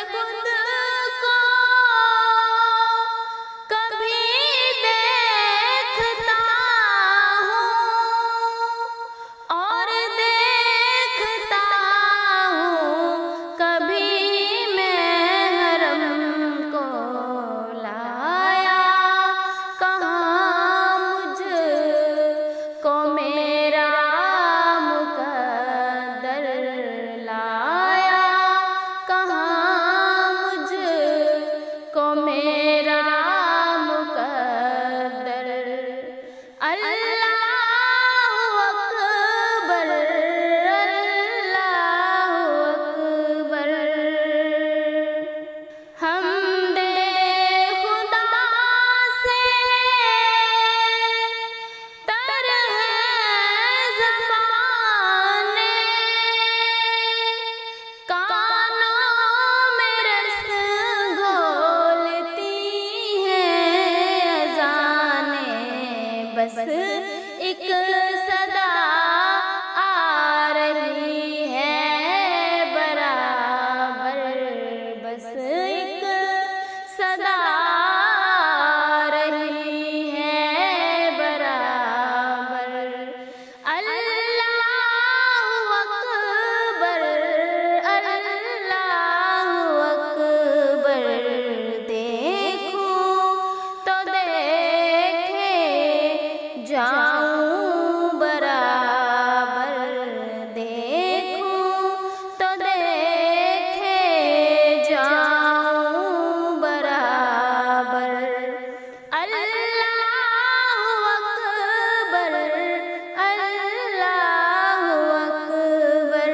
खुद को कभी देखता हूँ और देखता हूँ कभी मैं हरम को लाया कहाँ मुझको मेरा मुकद्दर लाया कहाँ मुझको मेरा मुकद्दर। अल्लाहु अकबर अल्लाहु अकबर। हमदे खुदा से तर है ज़बाने, कानों में रस घोलती हैं अज़ानें। बस एक सदा आ रही है बराबर, बस एक सदा आ रही है बराबर। अल्लाहु अकबर अल्लाहु अकबर। देखूं तो देखे जाऊं बराबर, देखूं तो देखे जाऊं बराबर। अल्लाहु अकबर अल्लाहु अकबर।